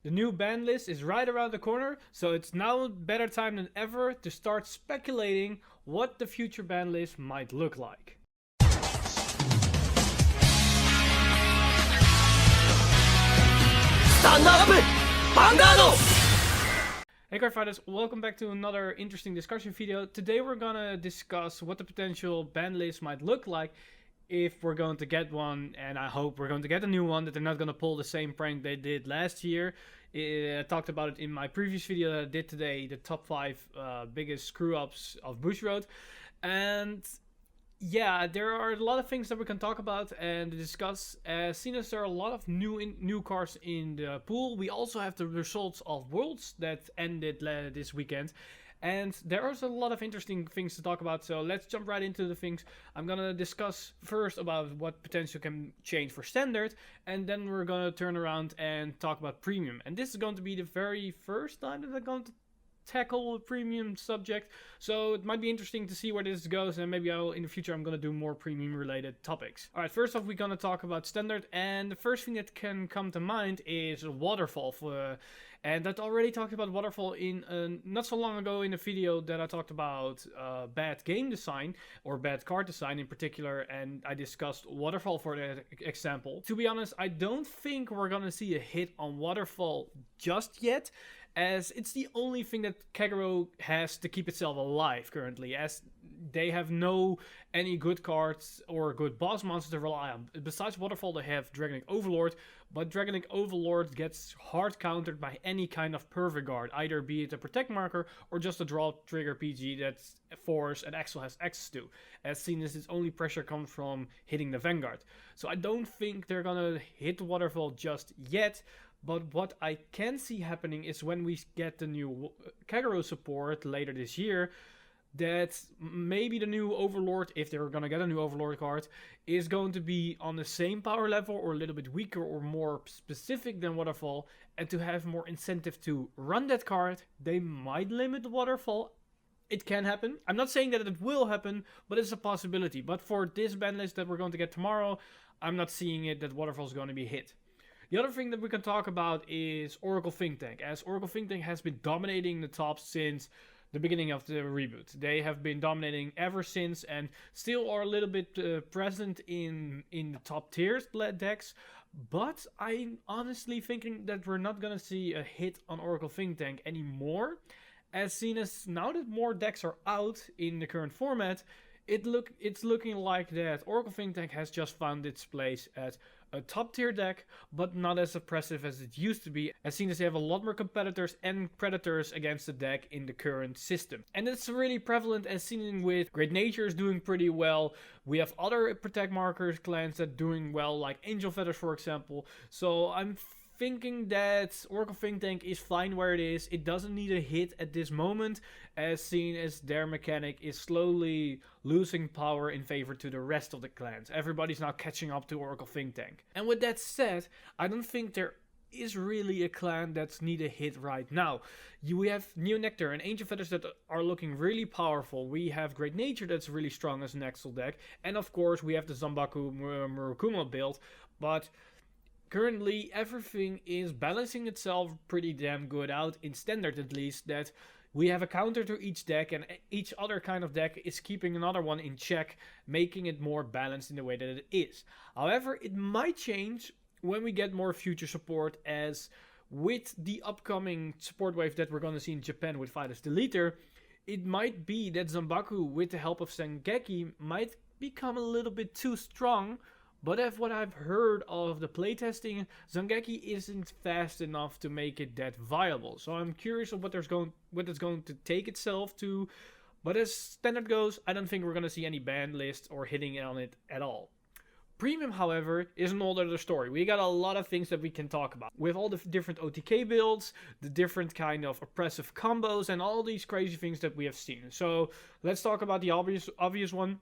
The new ban list is right around the corner, so it's now a better time than ever to start speculating what the future ban list might look like. Stand up! Vanguard! Hey Cardfighters, welcome back to another interesting discussion video. Today we're gonna discuss what the potential ban list might look like if we're going to get one, and I hope we're going to get a new one, that they're not going to pull the same prank they did last year. I talked about it in my previous video that I did today, the top 5 biggest screw-ups of Bushiroad. And yeah, there are a lot of things that we can talk about and discuss. Seeing as there are a lot of new cards in the pool, we also have the results of Worlds that ended this weekend. And there's a lot of interesting things to talk about, so let's jump right into the things. I'm gonna discuss first about what potential can change for Standard, and then we're gonna turn around and talk about Premium. And this is going to be the very first time that I'm going to tackle a Premium subject, so it might be interesting to see where this goes, and maybe in the future I'm gonna do more Premium related topics. Alright, first off we're gonna talk about Standard, and the first thing that can come to mind is Waterfall. And I already talked about Waterfall in not so long ago in a video that I talked about bad game design, or bad card design in particular, and I discussed Waterfall for that example. To be honest, I don't think we're gonna see a hit on Waterfall just yet, as it's the only thing that Kagero has to keep itself alive currently, as they have any good cards or good boss monsters to rely on. Besides Waterfall, they have Dragonic Overlord, but Dragonic Overlord gets hard countered by any kind of perfect guard, either be it a protect marker or just a draw trigger PG that Force and Axel has access to, as seen as its only pressure comes from hitting the Vanguard. So I don't think they're gonna hit Waterfall just yet. But what I can see happening is when we get the new Kagero support later this year, that maybe the new Overlord, if they're gonna get a new Overlord card, is going to be on the same power level or a little bit weaker or more specific than Waterfall, and to have more incentive to run that card, they might limit Waterfall. It can happen. I'm not saying that it will happen, but it's a possibility. But for this ban list that we're going to get tomorrow, I'm not seeing it that Waterfall is going to be hit. The other thing that we can talk about is Oracle Think Tank, as Oracle Think Tank has been dominating the top since the beginning of the reboot. They have been dominating ever since and still are a little bit present in the top tiers decks, but I'm honestly thinking that we're not gonna see a hit on Oracle Think Tank anymore, as seen as now that more decks are out in the current format, it's looking like that Oracle Think Tank has just found its place as a top tier deck, but not as oppressive as it used to be, as seen as they have a lot more competitors and predators against the deck in the current system. And it's really prevalent, as seen with Great Nature is doing pretty well. We have other protect markers clans that are doing well, like Angel Feathers for example. So I'm thinking that Oracle Think Tank is fine where it is. It doesn't need a hit at this moment, as seen as their mechanic is slowly losing power in favor to the rest of the clans. Everybody's now catching up to Oracle Think Tank. And with that said, I don't think there is really a clan that's need a hit right now. We have Neo Nectar and Angel Feathers that are looking really powerful. We have Great Nature that's really strong as an Axel deck. And of course we have the Zanbaku Murukuma build, but currently everything is balancing itself pretty damn good out, in Standard at least, that we have a counter to each deck and each other kind of deck is keeping another one in check, making it more balanced in the way that it is. However, it might change when we get more future support, as with the upcoming support wave that we're going to see in Japan with Fighters Deleter, it might be that Zanbaku, with the help of Sengeki, might become a little bit too strong. But if what I've heard of the playtesting, Zanbaku isn't fast enough to make it that viable. So I'm curious of what it's going to take itself to. But as Standard goes, I don't think we're going to see any ban lists or hitting on it at all. Premium, however, is an whole other story. We got a lot of things that we can talk about. With all the different OTK builds, the different kind of oppressive combos, and all these crazy things that we have seen. So let's talk about the obvious one.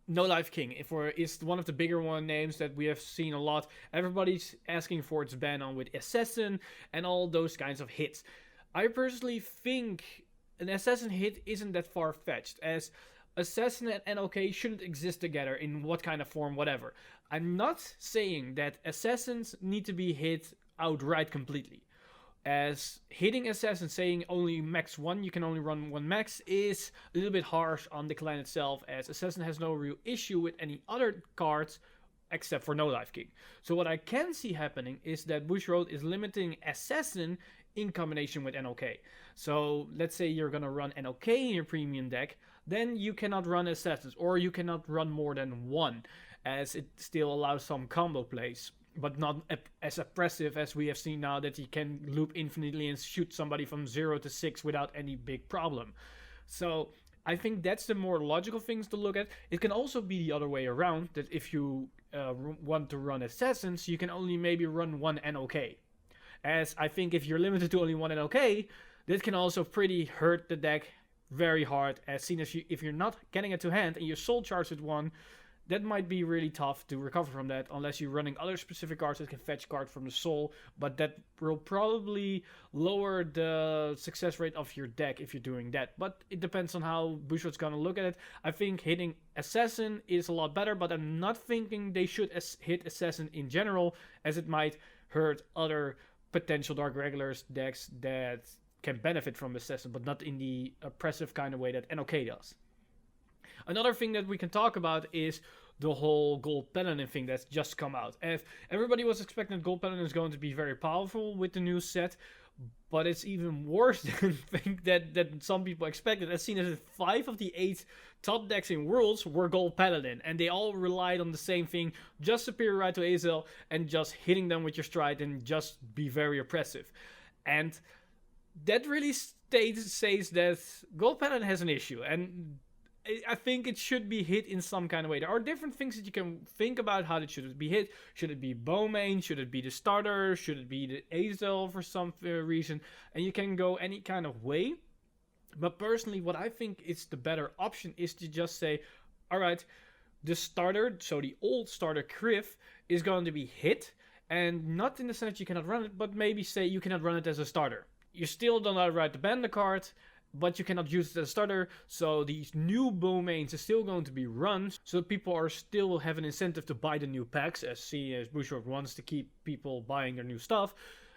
No Life King is one of the bigger names that we have seen a lot. Everybody's asking for its ban on with Assassin and all those kinds of hits. I personally think an Assassin hit isn't that far-fetched, as Assassin and NLK shouldn't exist together in what kind of form, whatever. I'm not saying that Assassins need to be hit outright completely. as hitting assassin saying only max 1, you can only run 1 max, is a little bit harsh on the clan itself, as assassin has no real issue with any other cards except for no life king. So what I can see happening is that Bushiroad is limiting assassin in combination with NOK. So let's say you're gonna run NOK in your premium deck, then you cannot run assassins, or you cannot run more than 1, as it still allows some combo plays, but not as oppressive as we have seen now, that he can loop infinitely and shoot somebody from 0 to 6 without any big problem. So I think that's the more logical things to look at. It can also be the other way around, that if you want to run assassins, you can only maybe run 1 NOK. As I think if you're limited to only 1 NOK, that can also pretty hurt the deck very hard, as seen as if you're not getting it to hand and you soul charge with 1, that might be really tough to recover from that, unless you're running other specific cards that can fetch cards from the soul, but that will probably lower the success rate of your deck if you're doing that. But it depends on how Bushiroad's gonna look at it. I think hitting assassin is a lot better, but I'm not thinking they should hit assassin in general, as it might hurt other potential Dark Regulars decks that can benefit from assassin, but not in the oppressive kind of way that NOK does. Another thing that we can talk about is the whole Gold Paladin thing that's just come out. As everybody was expecting that Gold Paladin is going to be very powerful with the new set, but it's even worse than that some people expected. As seen as 5 of the 8 top decks in Worlds were Gold Paladin, and they all relied on the same thing: just superior ride to Azel and just hitting them with your stride and just be very oppressive. And that really says that Gold Paladin has an issue, and I think it should be hit in some kind of way. There are different things that you can think about how it should be hit. Should it be Bowmain? Should it be the starter? Should it be the Azel for some reason? And you can go any kind of way. But personally, what I think is the better option is to just say, alright, the starter, so the old starter Kriv, is going to be hit. And not in the sense you cannot run it, but maybe say you cannot run it as a starter. You still don't outright ban the card, but you cannot use it as a starter, so these new Bowmains is still going to be run, so people are still have an incentive to buy the new packs, as seen as Bushiroad wants to keep people buying their new stuff.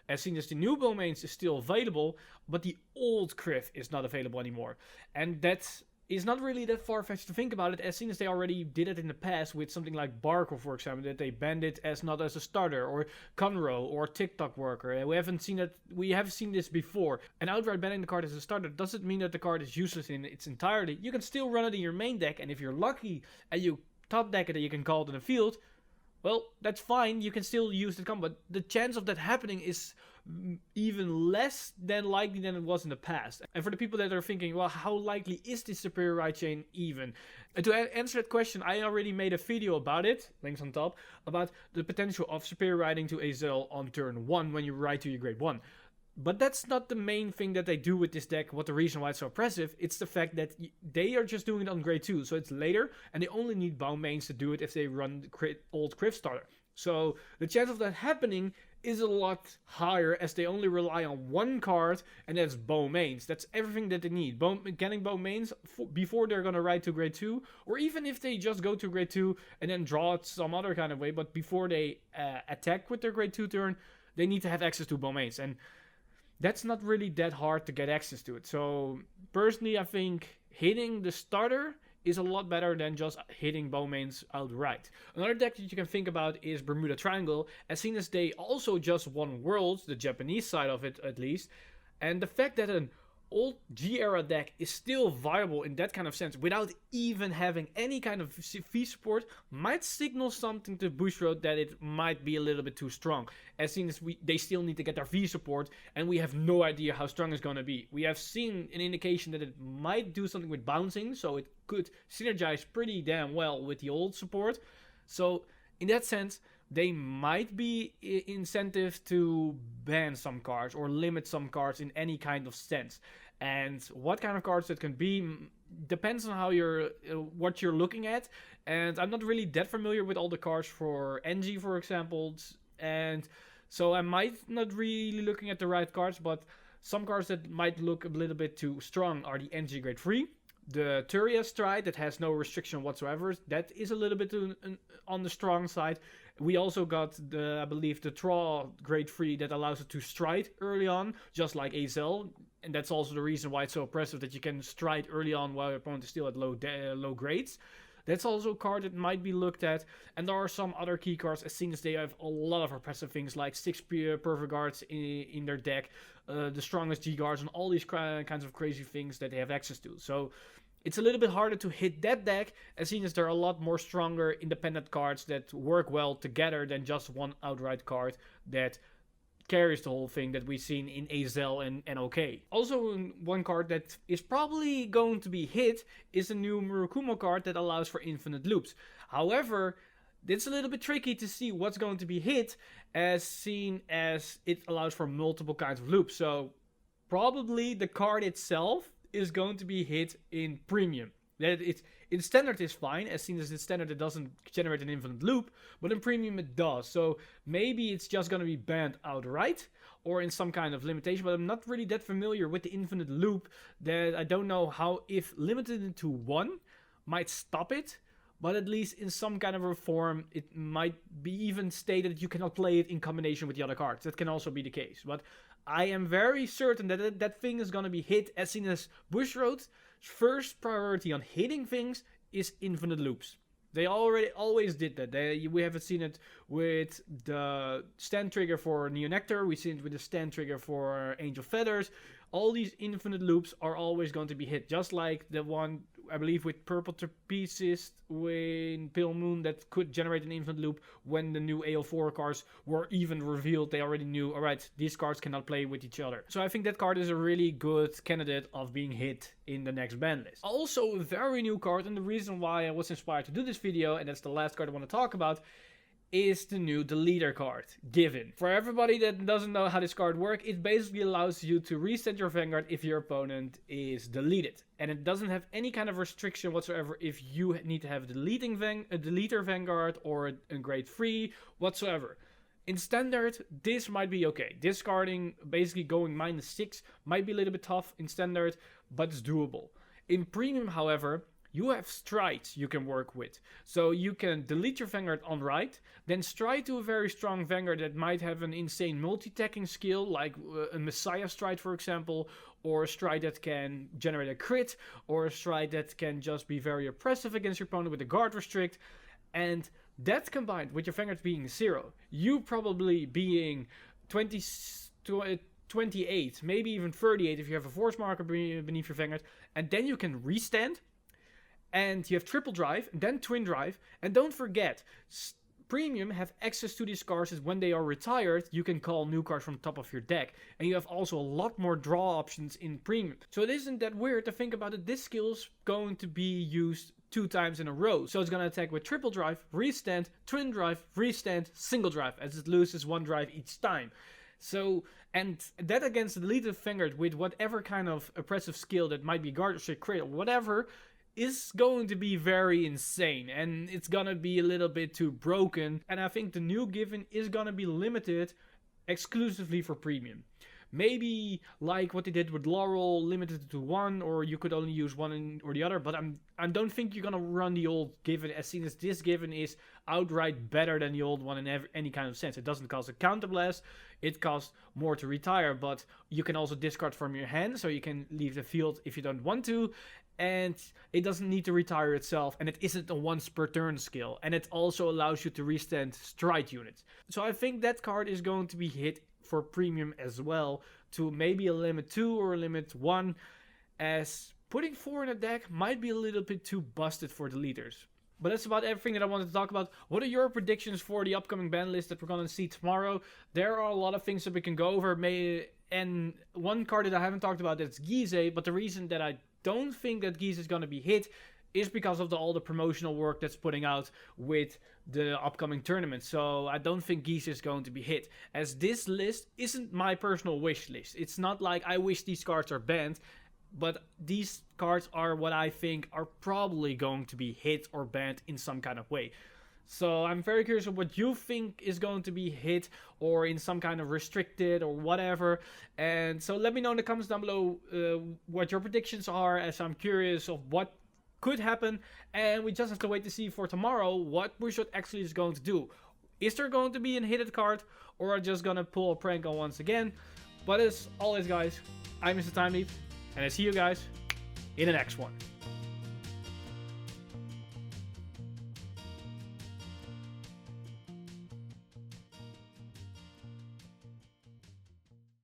As seen as the new Bowmains is still available, but the old Kriv is not available anymore. And that's is not really that far-fetched to think about it, as seen as they already did it in the past with something like Barco, for example, that they banned it as not as a starter, or Conroe, or TikTok Worker. And we have seen this before. And outright banning the card as a starter doesn't mean that the card is useless in its entirety. You can still run it in your main deck, and if you're lucky and you top deck it and you can call it in the field, well, that's fine, you can still use the combo. But the chance of that happening is even less than likely than it was in the past. And for the people that are thinking, well, how likely is this superior ride chain even? And to answer that question, I already made a video about it, links on top, about the potential of superior riding to Azel on turn 1 when you ride to your grade 1. But that's not the main thing that they do with this deck, what the reason why it's so oppressive. It's the fact that they are just doing it on grade 2, so it's later, and they only need Bowmains to do it if they run the old Kriv starter. So the chance of that happening is a lot higher, as they only rely on one card, and that's Bowmains. That's everything that they need. Getting Bowmains before they're going to ride to grade 2, or even if they just go to grade 2 and then draw it some other kind of way, but before they attack with their grade 2 turn, they need to have access to Bowmains. And that's not really that hard to get access to it. So personally, I think hitting the starter is a lot better than just hitting Bowmains outright. Another deck that you can think about is Bermuda Triangle, as seen as they also just won Worlds, the Japanese side of it at least. And the fact that an old G-era deck is still viable in that kind of sense without even having any kind of V support might signal something to Bushiroad that it might be a little bit too strong. As seen as they still need to get their V support, and we have no idea how strong it's going to be. We have seen an indication that it might do something with bouncing, so it could synergize pretty damn well with the old support. So in that sense, they might be incentive to ban some cards or limit some cards in any kind of sense. And what kind of cards that can be depends on how what you're looking at. And I'm not really that familiar with all the cards for NG, for example. And so I might not really looking at the right cards, but some cards that might look a little bit too strong are the NG grade 3. The Turia Stride that has no restriction whatsoever, that is a little bit on the strong side. We also got I believe the Traw grade 3 that allows it to stride early on, just like Azel. And that's also the reason why it's so impressive that you can stride early on while your opponent is still at low grades. That's also a card that might be looked at. And there are some other key cards, as seen as they have a lot of impressive things like 6 perfect guards in their deck, the strongest G guards, and all these kinds of crazy things that they have access to. So it's a little bit harder to hit that deck, as seen as there are a lot more stronger independent cards that work well together than just one outright card that carries the whole thing that we've seen in Azel and OK. Also, one card that is probably going to be hit is the new Murakumo card that allows for infinite loops. However, it's a little bit tricky to see what's going to be hit, as seen as it allows for multiple kinds of loops. So probably the card itself is going to be hit in premium. That it's in standard is fine, as seen as in standard it doesn't generate an infinite loop, but in premium it does. So maybe it's just going to be banned outright, or in some kind of limitation, but I'm not really that familiar with the infinite loop, that I don't know how, if limited to 1 might stop it, but at least in some kind of a form it might be even stated that you cannot play it in combination with the other cards. That can also be the case, but I am very certain that that thing is going to be hit, as seen as Bushroad's first priority on hitting things is infinite loops. They always did that. We haven't seen it with the stand trigger for Neonectar. We've seen it with the stand trigger for Angel Feathers. All these infinite loops are always going to be hit. Just like the one, I believe, with Purple Trapezist in Pale Moon that could generate an infinite loop when the new AO4 cards were even revealed. They already knew, alright, these cards cannot play with each other. So I think that card is a really good candidate of being hit in the next ban list. Also, a very new card, and the reason why I was inspired to do this video, and that's the last card I want to talk about, is the new Deleter card, Given. For everybody that doesn't know how this card works, it basically allows you to reset your Vanguard if your opponent is deleted. And it doesn't have any kind of restriction whatsoever if you need to have a Deleter Vanguard or a grade 3 whatsoever. In standard, this might be okay. Discarding, basically going -6, might be a little bit tough in standard, but it's doable. In premium, however, you have strides you can work with. So you can delete your Vanguard on right, then stride to a very strong Vanguard that might have an insane multi-tacking skill, like a Messiah stride, for example, or a stride that can generate a crit, or a stride that can just be very oppressive against your opponent with a guard restrict. And that combined with your Vanguard being 0, you probably being 28, maybe even 38 if you have a force marker beneath your Vanguard, and then you can restand. And you have triple drive, and then twin drive. And don't forget, premium have access to these cards when they are retired. You can call new cards from the top of your deck. And you have also a lot more draw options in premium. So it isn't that weird to think about it. This skill is going to be used 2 times in a row. So it's going to attack with triple drive, restand, twin drive, restand, single drive, as it loses 1 drive each time. So, and that against the deleted Vanguard with whatever kind of oppressive skill that might be guard or crit or whatever, is going to be very insane, and it's gonna be a little bit too broken. And I think the new Given is gonna be limited exclusively for premium. Maybe like what they did with Laurel, limited to 1, or you could only use 1 or the other. But I don't think you're gonna run the old Given, as seen as this Given is outright better than the old one in any kind of sense. It doesn't cost a counterblast, it costs more to retire, but you can also discard from your hand, so you can leave the field if you don't want to. And it doesn't need to retire itself, and it isn't a once per turn skill, and it also allows you to restand stride units. So I think that card is going to be hit for premium as well, to maybe a limit 2 or a limit 1, as putting 4 in a deck might be a little bit too busted for the leaders. But that's about everything that I wanted to talk about. What are your predictions for the upcoming ban list that we're going to see tomorrow? There are a lot of things that we can go over, and one card that I haven't talked about is Gize, but the reason that I don't think that Gize is going to be hit is because of all the promotional work that's putting out with the upcoming tournament. So I don't think Gize is going to be hit, as this list isn't my personal wish list. It's not like I wish these cards are banned, but these cards are what I think are probably going to be hit or banned in some kind of way. So I'm very curious of what you think is going to be hit or in some kind of restricted or whatever. And so let me know in the comments down below what your predictions are, as I'm curious of what could happen. And we just have to wait to see for tomorrow what Bushroad actually is going to do. Is there going to be a hidden card, or are just gonna pull a prank on once again? But as always, guys, I'm Mr. Time Leap, and I see you guys in the next one.